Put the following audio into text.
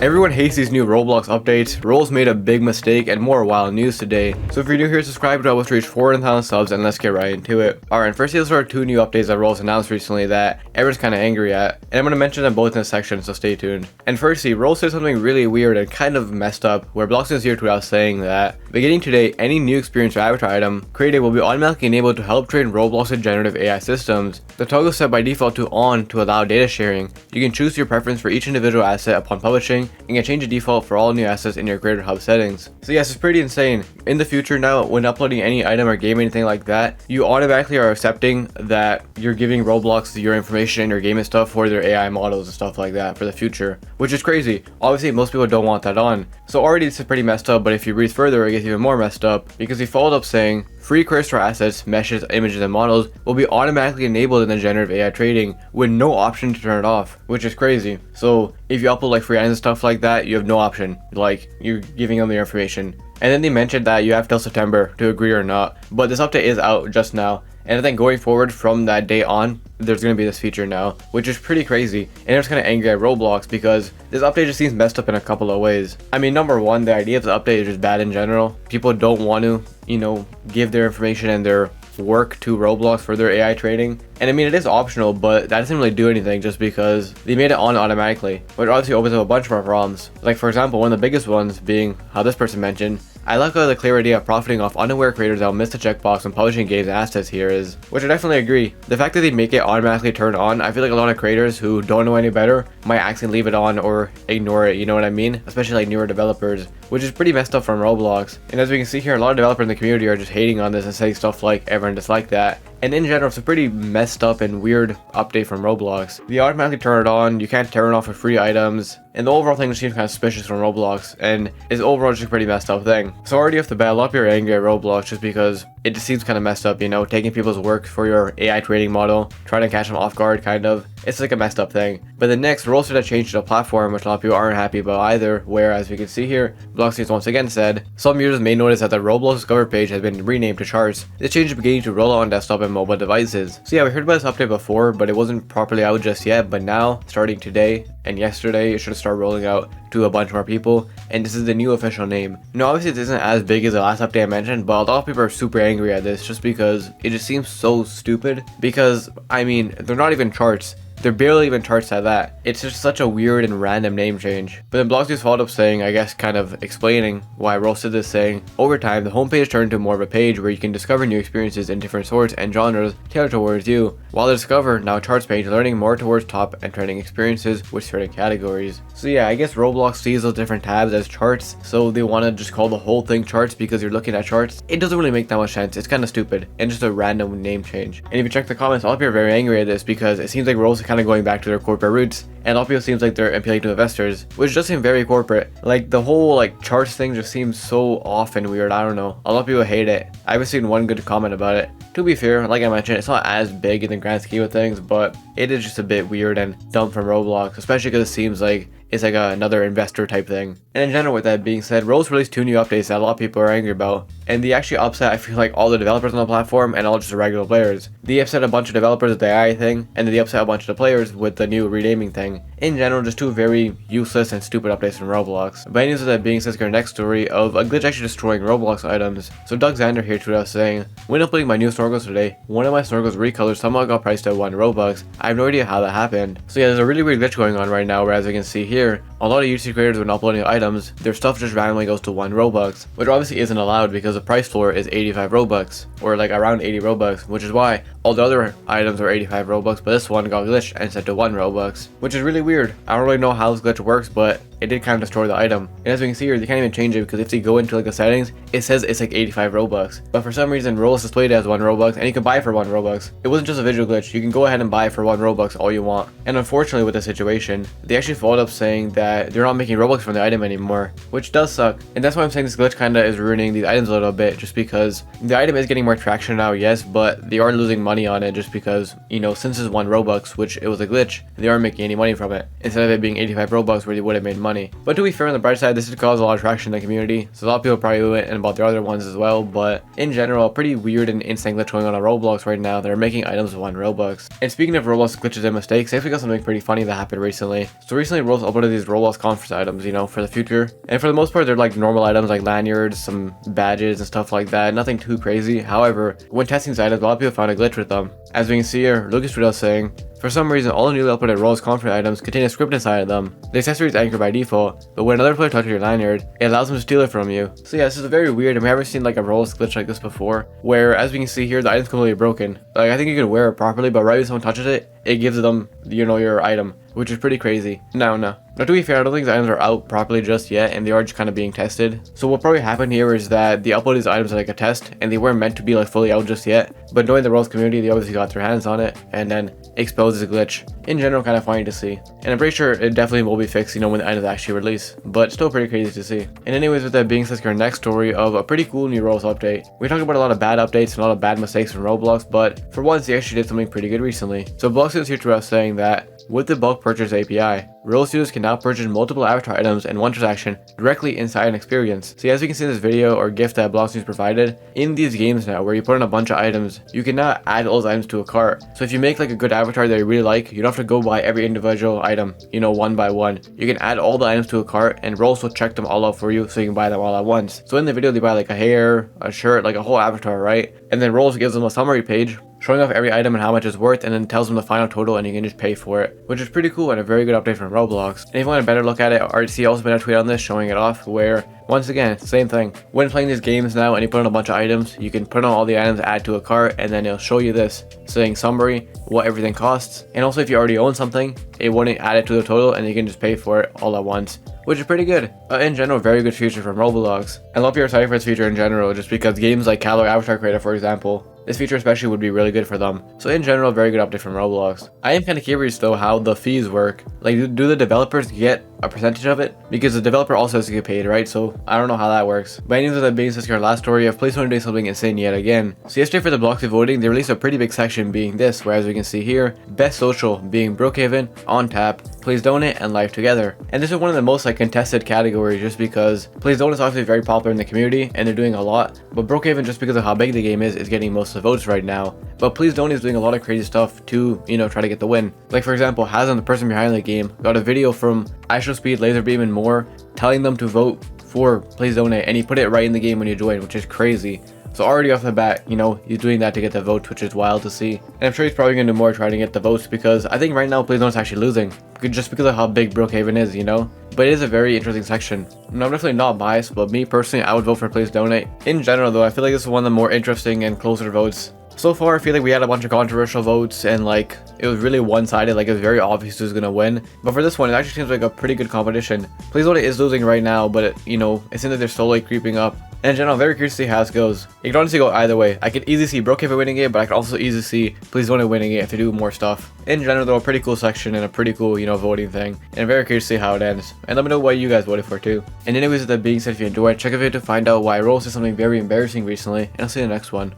Everyone hates these new Roblox updates. Roblox made a big mistake and more wild news today. So if you're new here, subscribe to help us reach 400,000 subs and let's get right into it. Alright, first these are two new updates that Roblox announced recently that everyone's kind of angry at. And I'm going to mention them both in this section, so stay tuned. And firstly, Roblox did something really weird and kind of messed up, where Blox is here without saying that beginning today, any new experience or avatar item created will be automatically enabled to help train Roblox's generative AI systems. The toggle is set by default to on to allow data sharing. You can choose your preference for each individual asset upon publishing, and can change the default for all new assets in your Creator Hub settings. So yes, it's pretty insane. In the future now, when uploading any item or game or anything like that, you automatically are accepting that you're giving Roblox your information and your game and stuff for their AI models and stuff like that for the future, which is crazy. Obviously, most people don't want that on. So already this is pretty messed up, but if you read further, it gets even more messed up because he followed up saying, free cursor assets, meshes, images, and models will be automatically enabled in the generative AI trading with no option to turn it off, which is crazy. So if you upload like free items and stuff like that, you have no option, like you're giving them their information. And then they mentioned that you have till September to agree or not, but this update is out just now. And I think going forward from that day on, there's going to be this feature now, which is pretty crazy. And it's kind of angry at Roblox because this update just seems messed up in a couple of ways. I mean, number one, the idea of the update is just bad in general. People don't want to, give their information and their work to Roblox for their AI trading. And I mean, it is optional, but that doesn't really do anything just because they made it on automatically, which obviously opens up a bunch more problems. Like for example, one of the biggest ones being how this person mentioned, I like the clear idea of profiting off unaware creators that will miss the checkbox when publishing games and assets here is, which I definitely agree. The fact that they make it automatically turn on, I feel like a lot of creators who don't know any better might actually leave it on or ignore it, you know what I mean? Especially like newer developers, which is pretty messed up from Roblox. And as we can see here, a lot of developers in the community are just hating on this and saying stuff like everyone disliked that. And in general, it's a pretty messed up and weird update from Roblox. They automatically turn it on, you can't turn it off for free items, and the overall thing just seems kind of suspicious from Roblox, and is overall just a pretty messed up thing. So already off the bat, a lot of people are angry at Roblox just because it just seems kind of messed up, taking people's work for your AI trading model, trying to catch them off guard, kind of. It's like a messed up thing. But the next, Roblox did a change to the platform, which a lot of people aren't happy about either, where, as we can see here, Blox once again said, some users may notice that the Roblox Discover page has been renamed to Charts. This change is beginning to roll out on desktop and mobile devices. So yeah, we heard about this update before, but it wasn't properly out just yet, but now, starting today and yesterday, it should start rolling out to a bunch more people, and this is the new official name. Now obviously this isn't as big as the last update I mentioned, but a lot of people are super angry at this just because it just seems so stupid, because I mean, they're not even charts. They're barely even charts at that. It's just such a weird and random name change. But then Blox just followed up saying, I guess kind of explaining why Rolls did this, saying, over time, the homepage turned into more of a page where you can discover new experiences in different sorts and genres tailored towards you, while the Discover, now charts page, learning more towards top and trending experiences with certain categories. So yeah, I guess Roblox sees those different tabs as charts, so they want to just call the whole thing charts because you're looking at charts. It doesn't really make that much sense. It's kind of stupid and just a random name change. And if you check the comments, a lot of people are very angry at this because it seems like Roblox is kind of going back to their corporate roots, and a lot of people seems like they're appealing to investors, which does seem very corporate. Like the whole like charts thing just seems so off and weird. I don't know, a lot of people hate it. I haven't seen one good comment about it. To be fair, like I mentioned, it's not as big in the grand scheme of things, but it is just a bit weird and dumb from Roblox, especially because it seems like it's like another investor type thing. And in general, with that being said, Roblox released two new updates that a lot of people are angry about, and they actually upset, I feel like, all the developers on the platform and all just the regular players. They upset a bunch of developers with the AI thing, and then they upset a bunch of the players with the new renaming thing. In general, just two very useless and stupid updates from Roblox. But anyways, with that being said, let's get our next story of a glitch actually destroying Roblox items. So Doug Xander here tweeted us saying, when uploading my new snorkels today, one of my snorkels recolors somehow got priced at 1 Robux. I have no idea how that happened. So yeah, there's a really weird glitch going on right now, where as you can see here, a lot of YouTube creators when uploading items, their stuff just randomly goes to 1 Robux, which obviously isn't allowed because the price floor is 85 Robux, or like around 80 Robux, which is why all the other items are 85 Robux, but this one got glitched and set to 1 Robux, which is really weird. I don't really know how this glitch works, but it did kind of destroy the item. And as we can see here, they can't even change it because if they go into like the settings, it says it's like 85 Robux. But for some reason, Roblox displayed it as 1 Robux, and you can buy it for 1 Robux. It wasn't just a visual glitch. You can go ahead and buy it for 1 Robux all you want. And unfortunately with the situation, they actually followed up saying that they're not making Robux from the item anymore, which does suck. And that's why I'm saying this glitch kinda is ruining these items a little bit, just because the item is getting more traction now, yes, but they are losing money money on it just because, since it's 1 Robux, which it was a glitch, they aren't making any money from it, instead of it being 85 Robux where they would have made money. But to be fair, on the bright side, this has caused a lot of traction in the community, so a lot of people probably went and bought their other ones as well, but in general, a pretty weird and insane glitch going on Roblox right now. They're making items with 1 Robux. And speaking of Roblox glitches and mistakes, I actually got something pretty funny that happened recently. So recently, Roblox uploaded these Roblox conference items, for the future, and for the most part, they're like normal items like lanyards, some badges and stuff like that, nothing too crazy. However, when testing these items, a lot of people found a glitch with them. As we can see here, Lucas tweeted out saying, for some reason, all the newly uploaded Roblox conference items contain a script inside of them. The accessory is anchored by default, but when another player touches your lanyard, it allows them to steal it from you. So yeah, this is very weird, and we haven't seen like a Roblox glitch like this before, where as we can see here, the item's completely broken. Like, I think you can wear it properly, but right when someone touches it, it gives them, your item, which is pretty crazy. Now, to be fair, I don't think the items are out properly just yet, and they are just kind of being tested. So what probably happened here is that they uploaded these items as like a test, and they weren't meant to be like fully out just yet. But knowing the Roblox community, they obviously got their hands on it, and then exposed the glitch. In general, kind of funny to see. And I'm pretty sure it definitely will be fixed, when the items actually release. But still pretty crazy to see. And anyways, with that being said, our next story of a pretty cool new Roblox update. We talked about a lot of bad updates and a lot of bad mistakes from Roblox, but for once, they actually did something pretty good recently. So Blox is here to us saying that with the bulk purchase API, Roblox users can now purchase multiple avatar items in one transaction directly inside an experience. So as you can see in this video or GIF that Blox News provided, in these games now where you put in a bunch of items, you can now add all those items to a cart. So if you make like a good avatar that you really like, you don't have to go buy every individual item, one by one. You can add all the items to a cart, and Roblox will check them all out for you so you can buy them all at once. So in the video, they buy like a hair, a shirt, like a whole avatar, right? And then Roblox gives them a summary page showing off every item and how much it's worth, and then tells them the final total, and you can just pay for it, which is pretty cool and a very good update from Roblox. And if you want a better look at it, RTC also made a tweet on this showing it off, where once again, same thing. When playing these games now and you put in a bunch of items, you can put on all the items, add to a cart, and then it'll show you this saying summary, what everything costs. And also if you already own something, it wouldn't add it to the total, and you can just pay for it all at once, which is pretty good. In general, very good feature from Roblox. And a lot of people are excited for this feature in general, just because games like Calorie Avatar Creator, for example, this feature especially would be really good for them. So in general, very good update from Roblox. I am kind of curious though how the fees work. Like, do the developers get a percentage of it? Because the developer also has to get paid, right? So I don't know how that works. But anyways, with that being said, our last story of PlayStation doing something insane yet again. So yesterday for the Bloxy voting, they released a pretty big section being this, where as we can see here, Best Social being Brookhaven, On Tap, Please Donate, and Life Together. And this is one of the most like contested categories just because Please Donate is obviously very popular in the community and they're doing a lot. But Brookhaven, just because of how big the game is getting most of the votes right now. But Please Donate is doing a lot of crazy stuff to, try to get the win. Like for example, Hazan, the person behind the game, got a video from Speed, Laserbeam, and more telling them to vote for Please Donate, and he put it right in the game when you join, which is crazy. So already off the bat, he's doing that to get the votes, which is wild to see. And I'm sure he's probably going to do more trying to get the votes, because I think right now Please Donate's actually losing, just because of how big Brookhaven is, But it is a very interesting section. And I'm definitely not biased, but me personally, I would vote for Please Donate. In general though, I feel like this is one of the more interesting and closer votes. So far, I feel like we had a bunch of controversial votes, and like it was really one-sided. Like it was very obvious who's gonna win. But for this one, it actually seems like a pretty good competition. Please Donate is losing right now, but it seems like they're slowly creeping up. And in general, I'm very curious to see how this goes. It could honestly go either way. I could easily see Brookhaven winning it, but I could also easily see Please Donate winning it if they do more stuff. In general, though, a pretty cool section and a pretty cool, voting thing. And I'm very curious to see how it ends. And let me know what you guys voted for too. And anyways, with that being said, if you enjoyed, check a video to find out why Roblox did something very embarrassing recently, and I'll see you in the next one.